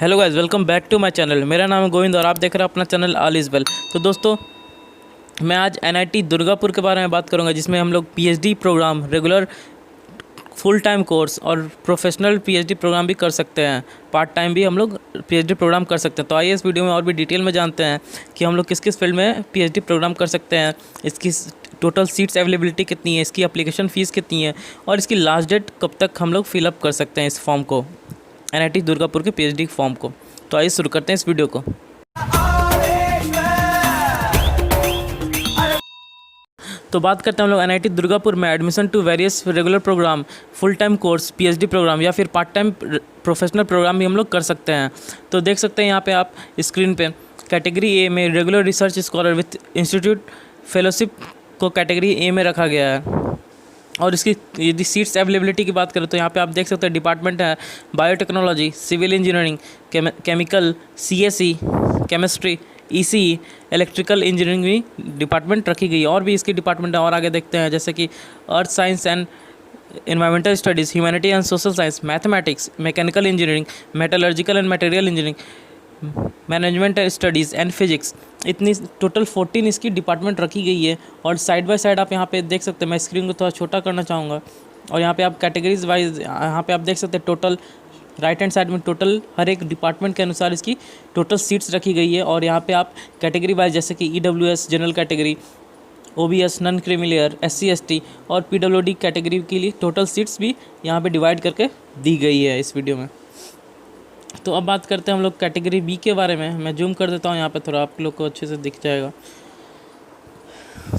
Hello guys, welcome back to my channel. मेरा नाम है गोविंद और आप देख रहे हैं अपना चैनल ऑल इज़ वेल। तो दोस्तों, मैं आज एनआईटी दुर्गापुर के बारे में बात करूंगा, जिसमें हम लोग PhD program, regular full time course और प्रोफेशनल पीएचडी प्रोग्राम भी कर सकते हैं। पार्ट टाइम भी हम लोग पीएचडी प्रोग्राम कर सकते हैं। तो आइए इस वीडियो में और भी डिटेल में जानते हैं कि हम लोग किस किस फील्ड में पीएचडी प्रोग्राम कर सकते हैं, इसकी टोटल सीट्स अवेलेबिलिटी कितनी है, इसकी एप्लीकेशन फ़ीस कितनी है और इसकी लास्ट डेट कब तक हम लोग फिलअप कर सकते हैं इस फॉर्म को, एनआईटी दुर्गापुर के पीएचडी फॉर्म को। तो आइए शुरू करते हैं इस वीडियो को। तो बात करते हैं हम लोग एनआईटी दुर्गापुर में admission to various regular program, full time course, PhD program या फिर पार्ट टाइम प्रोफेशनल प्रोग्राम भी हम लोग कर सकते हैं। तो देख सकते हैं यहाँ पे आप स्क्रीन पे कैटेगरी ए में regular research scholar with institute fellowship को कैटेगरी ए में रखा गया है। और इसकी यदि सीट्स अवेलेबिलिटी की बात करें तो यहाँ पे आप देख सकते हैं डिपार्टमेंट है biotechnology, civil engineering, chemical, CSE, chemistry, ECE, electrical engineering भी डिपार्टमेंट रखी गई है। और भी इसकी डिपार्टमेंट है और आगे देखते हैं, जैसे कि earth science and environmental studies, humanity and social science, mathematics, mechanical engineering, metallurgical and material engineering, management studies and physics. इतनी टोटल 14 इसकी डिपार्टमेंट रखी गई है। और साइड बाय साइड आप यहाँ पे देख सकते हैं, मैं स्क्रीन को थोड़ा छोटा करना चाहूँगा और यहाँ पे आप कैटेगरीज वाइज यहाँ पे आप देख सकते हैं टोटल राइट हैंड साइड में टोटल हर एक डिपार्टमेंट के अनुसार इसकी टोटल सीट्स रखी गई है। और यहाँ पे आप कैटेगरी वाइज जैसे कि EWS general category, OBS non creamy layer, SC ST और पीडब्ल्यूडी कैटेगरी के लिए टोटल सीट्स भी यहाँ पे डिवाइड करके दी गई है इस वीडियो में। तो अब बात करते हैं हम लोग कैटेगरी बी के बारे में। मैं जूम कर देता हूँ यहाँ पे, थोड़ा आप लोग को अच्छे से दिख जाएगा।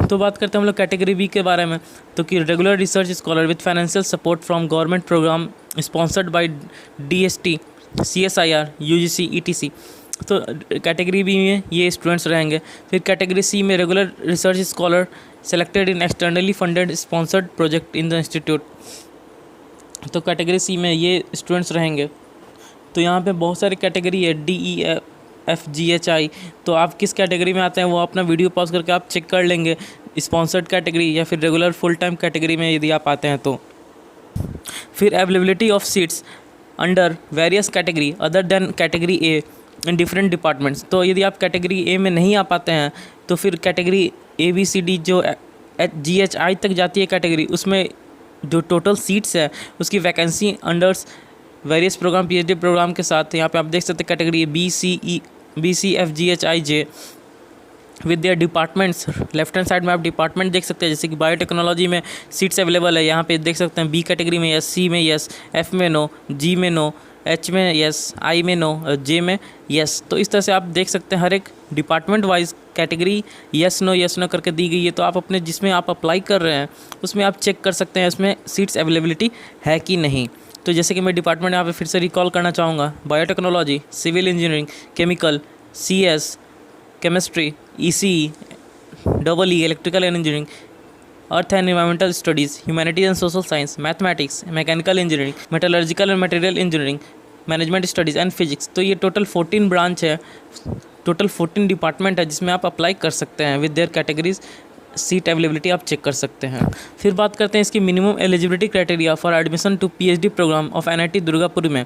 तो बात करते हैं हम लोग कैटेगरी बी के बारे में, तो कि regular research scholar with financial support from government program sponsored by DST, CSIR, UGC, ETC. तो कैटेगरी बी में ये स्टूडेंट्स रहेंगे। फिर कैटेगरी सी में regular research scholar selected in externally funded sponsored project in the institute. तो category C में ये students रहेंगे। तो यहाँ पे बहुत सारी कैटेगरी है, DEFGHI। तो आप किस कैटेगरी में आते हैं वो अपना वीडियो पॉज करके आप चेक कर लेंगे, स्पॉन्सर्ड कैटेगरी या फिर रेगुलर फुल टाइम कैटेगरी में यदि आप आते हैं तो। फिर availability of seats under various category other than category A in different departments. तो यदि आप कैटेगरी ए में नहीं आ पाते हैं तो फिर कैटेगरी ABCD जो GHI तक जाती है कैटेगरी, उसमें जो टोटल सीट्स है उसकी vacancy under various program PhD program के साथ यहाँ पे आप देख सकते हैं category BCFGHIJ with their departments. Left hand side में आप डिपार्टमेंट देख सकते हैं, जैसे कि बायोटेक्नोलॉजी में सीट्स अवेलेबल है। यहाँ पे देख सकते हैं बी कैटेगरी में यस, सी में यस, एफ में नो, जी में नो, एच में यस, आई में नो, जे में यस। तो इस तरह से आप देख सकते हैं हर एक department wise category yes no करके दी गई है। तो आप अपने जिसमें आप अप्लाई कर रहे हैं उसमें आप चेक कर सकते हैं इसमें सीट्स अवेलेबिलिटी है कि नहीं। तो जैसे कि मैं डिपार्टमेंट यहाँ पे फिर से रिकॉल करना चाहूँगा, biotechnology, civil engineering, chemical, CS, chemistry, ECE, EE, electrical and engineering, earth and environmental studies, humanity and social science, mathematics, mechanical engineering, metallurgical and material engineering, management studies and physics. तो ये total 14 branch है, total 14 department है जिसमें आप apply कर सकते हैं। With their categories seat availability आप चेक कर सकते हैं। फिर बात करते हैं इसकी minimum eligibility criteria for admission to PhD program of NIT Durgapur में।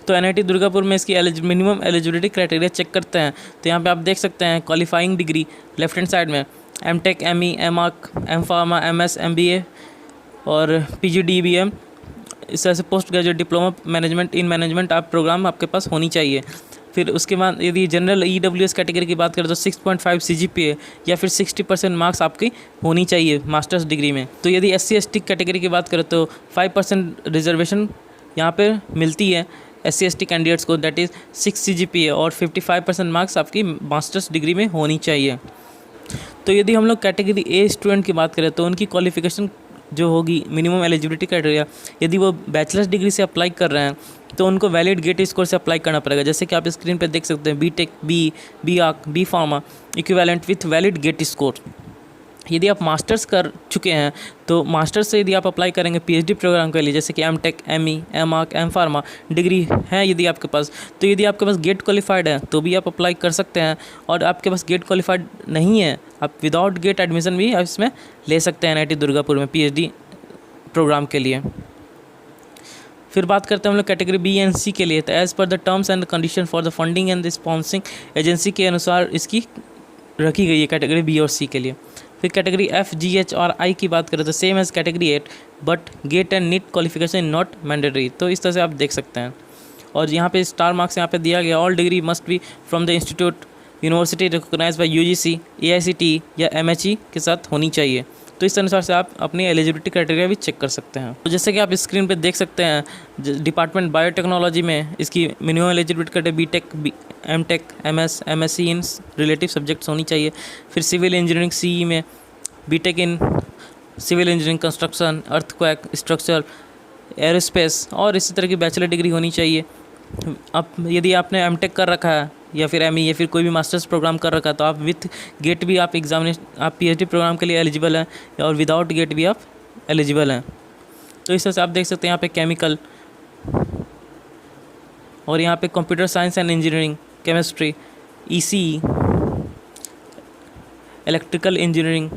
तो एनआईटी दुर्गापुर में इसकी मिनिमम एलिजिबिलिटी क्राइटेरिया चेक करते हैं। तो यहाँ पे आप देख सकते हैं qualifying degree left hand side में MTech, ME, MArch, M.Pharma, MS, MBA और PGDBM। इस तरह से पोस्ट ग्रेजुएट डिप्लोमा मैनेजमेंट आप प्रोग्राम आपके पास होनी चाहिए। फिर उसके बाद यदि जनरल EWS कैटेगरी की बात करें तो 6.5 CGPA या फिर 60% मार्क्स आपकी होनी चाहिए मास्टर्स डिग्री में। तो यदि SC ST कैटेगरी की बात करें तो 5% रिजर्वेशन यहाँ पे मिलती है SC ST कैंडिडेट्स को, दैट इज़ 6 CGPA और 55% मार्क्स आपकी मास्टर्स डिग्री में होनी चाहिए। तो यदि हम लोग कैटेगरी A स्टूडेंट की बात करें तो उनकी क्वालिफिकेशन जो होगी मिनिमम एलिजिबिलिटी क्राइटेरिया, यदि वो बैचलर्स डिग्री से अप्लाई कर रहे हैं तो उनको वैलिड गेट स्कोर से अप्लाई करना पड़ेगा। जैसे कि आप स्क्रीन पे देख सकते हैं BTech, BArch, B.Pharma equivalent with valid GATE score. यदि आप मास्टर्स कर चुके हैं तो मास्टर्स से यदि आप अप्लाई करेंगे पीएचडी प्रोग्राम के लिए, जैसे कि MTech, ME, MArch, M.Pharma degree है यदि आपके पास, तो यदि आपके पास गेट क्वालिफाइड है तो भी आप अप्लाई कर सकते हैं। और आपके पास गेट क्वालिफाइड नहीं है, आप विदाउट गेट एडमिशन भी आप इसमें ले सकते हैं एनआईटी दुर्गापुर में पीएचडी प्रोग्राम के लिए। फिर बात करते हैं हम लोग कैटेगरी बी एंड सी के लिए। तो as per the terms and condition for the funding and the sponsoring agency के अनुसार इसकी रखी गई है कैटेगरी बी और सी के लिए। फिर कैटेगरी एफ, जी, एच और आई की बात करें तो same as category 8 but GATE and NEET qualification not mandatory. तो इस तरह से आप देख सकते हैं। और यहाँ पे स्टार मार्क्स यहाँ पे दिया गया, all degree must be from the institute university recognise by UGC, AICTE या एमएचई के साथ होनी चाहिए। तो इस अनुसार से आप अपनी एलिजिबिलिटी क्राइटेरिया भी चेक कर सकते हैं। तो जैसे कि आप स्क्रीन पे देख सकते हैं, डिपार्टमेंट बायोटेक्नोलॉजी में इसकी minimum eligibility criteria BTech, MTech, MS, MSc in relative subjects होनी चाहिए। फिर सिविल इंजीनियरिंग सीई में BTech in civil engineering, construction, earthquake, structure, aerospace और इसी तरह की बैचलर डिग्री होनी चाहिए। अब यदि आपने एमटेक कर रखा है या फिर एमई या फिर कोई भी मास्टर्स प्रोग्राम कर रखा है तो आप विथ गेट भी आप आप पीएचडी प्रोग्राम के लिए एलिजिबल हैं और विदाउट गेट भी आप एलिजिबल हैं। तो इस तरह से आप देख सकते हैं यहाँ पे केमिकल और यहाँ पे computer science and engineering, chemistry, ECE, electrical engineering,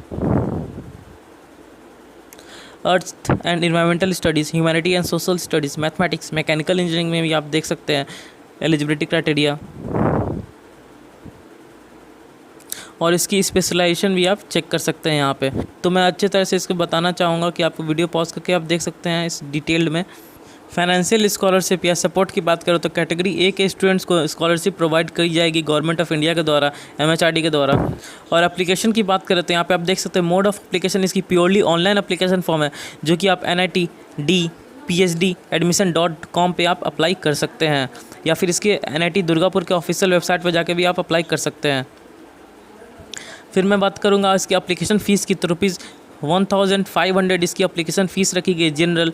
earth and environmental studies, humanity and social studies, mathematics, mechanical engineering में भी आप देख सकते हैं एलिजिबिलिटी क्राइटेरिया और इसकी स्पेशलाइजेशन भी आप चेक कर सकते हैं यहाँ पे। तो मैं अच्छे तरह से इसको बताना चाहूँगा कि आपको वीडियो पॉज करके आप देख सकते हैं इस डिटेल्ड में। फाइनेंशियल स्कॉलरशिप या सपोर्ट की बात करो तो कैटेगरी ए के स्टूडेंट्स को स्कॉलरशिप प्रोवाइड करी जाएगी गवर्नमेंट ऑफ इंडिया के द्वारा, एमएचआरडी के द्वारा। और एप्लीकेशन की बात करें तो यहाँ पे आप देख सकते हैं मोड ऑफ एप्लीकेशन इसकी प्योरली ऑनलाइन एप्लीकेशन फॉर्म है, जो कि आप NITD-PhD-admission.com पे आप अप्लाई कर सकते हैं या फिर इसके NIT दुर्गापुर के ऑफिशियल वेबसाइट पर जाके भी आप अप्लाई कर सकते हैं। फिर मैं बात करूँगा इसकी एप्लीकेशन फ़ीस की, तो ₹1500 इसकी एप्लीकेशन फ़ीस रखी गई general,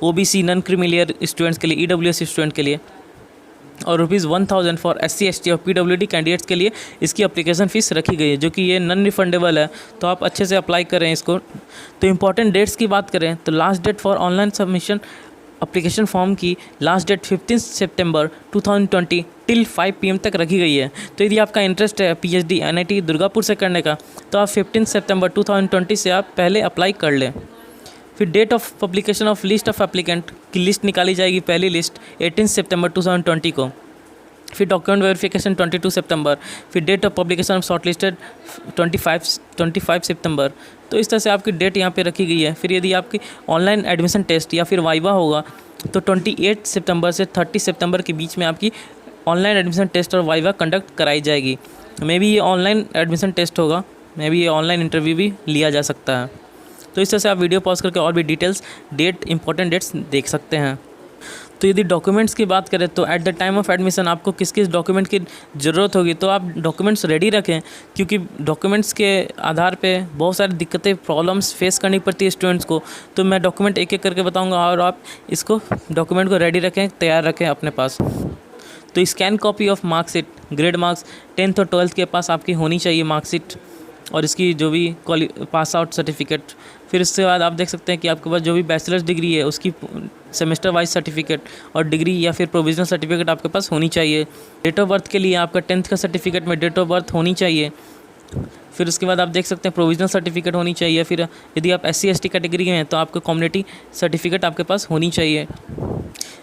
OBC, non creamy layer students के लिए, EWS स्टूडेंट के लिए, और ₹1000 फॉर SC, ST और PWD कैंडिडेट्स के लिए इसकी एप्लीकेशन फ़ीस रखी गई है, जो कि ये नॉन रिफंडेबल है। तो आप अच्छे से अप्लाई करें इसको। तो इंपॉर्टेंट डेट्स की बात करें तो last date for online submission application form की लास्ट डेट 15 सितंबर 2020 टिल 5 PM तक रखी गई है। तो यदि आपका इंटरेस्ट है PhD NIT दुर्गापुर से करने का तो आप 15 सितंबर 2020 से आप पहले अप्लाई कर लें। फिर date of publication of list of applicant की लिस्ट निकाली जाएगी, पहली लिस्ट 18 सितंबर 2020 को। फिर डॉक्यूमेंट वेरिफिकेशन 22 सितंबर। फिर date of publication of shortlisted 25 सितंबर। तो इस तरह से आपकी डेट यहाँ पे रखी गई है। फिर यदि आपकी ऑनलाइन एडमिशन टेस्ट या फिर वाइवा होगा तो 28 सितंबर से 30 सितंबर के बीच में आपकी ऑनलाइन एडमिशन टेस्ट और वाइवा कंडक्ट कराई जाएगी। मे बी ये ऑनलाइन एडमिशन टेस्ट होगा, मे बी ये ऑनलाइन इंटरव्यू भी लिया जा सकता है। तो इस तरह से आप वीडियो पॉज करके और भी डिटेल्स, इंपॉर्टेंट डेट्स देख सकते हैं। तो यदि डॉक्यूमेंट्स की बात करें तो at the time of admission आपको किस किस डॉक्यूमेंट की ज़रूरत होगी, तो आप डॉक्यूमेंट्स रेडी रखें, क्योंकि डॉक्यूमेंट्स के आधार पे बहुत सारी दिक्कतें, प्रॉब्लम्स फेस करनी पड़ती है स्टूडेंट्स को। तो मैं डॉक्यूमेंट एक एक करके बताऊंगा और आप इसको डॉक्यूमेंट को रेडी रखें, तैयार रखें अपने पास। तो scan copy of marksheet, grade marks 10th और 12th के पास आपकी होनी चाहिए मार्कशीट, और इसकी जो भी पास आउट सर्टिफिकेट। फिर इसके बाद आप देख सकते हैं कि आपके पास जो भी बैचलर्स डिग्री है उसकी सेमेस्टर वाइज सर्टिफिकेट और डिग्री या फिर प्रोविजनल सर्टिफिकेट आपके पास होनी चाहिए। डेट ऑफ बर्थ के लिए आपका 10th का सर्टिफिकेट में डेट ऑफ बर्थ होनी चाहिए। फिर उसके बाद आप देख सकते हैं प्रोविजनल सर्टिफिकेट होनी चाहिए। फिर यदि आप SC ST कैटेगरी में हैं तो आपको कम्युनिटी सर्टिफिकेट आपके पास होनी चाहिए।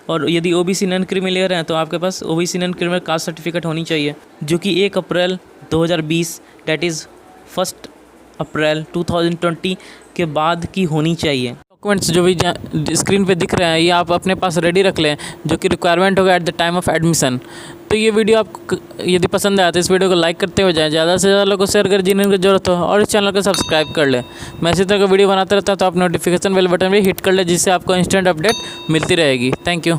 और यदि OBC नॉन क्रीमिलियर हैं तो आपके पास OBC non creamy layer caste certificate होनी चाहिए, जो कि 1 अप्रैल 2020 डेट इज़ 1 अप्रैल 2020 के बाद की होनी चाहिए। डॉक्यूमेंट्स जो भी स्क्रीन पे दिख रहे हैं ये आप अपने पास रेडी रख लें, जो कि रिक्वायरमेंट होगा at the time of admission. तो ये वीडियो आपको यदि पसंद आया तो इस वीडियो को लाइक करते हुए जाएँ, ज़्यादा से ज़्यादा लोगों को शेयर करें जिन्हें ज़रूरत हो, और इस चैनल को सब्सक्राइब कर लें। मैं इसी तरह का वीडियो बनाता रहता हूँ, तो आप नोटिफिकेशन बेल बटन भी हिट कर लें, जिससे आपको इंस्टेंट अपडेट मिलती रहेगी। Thank you.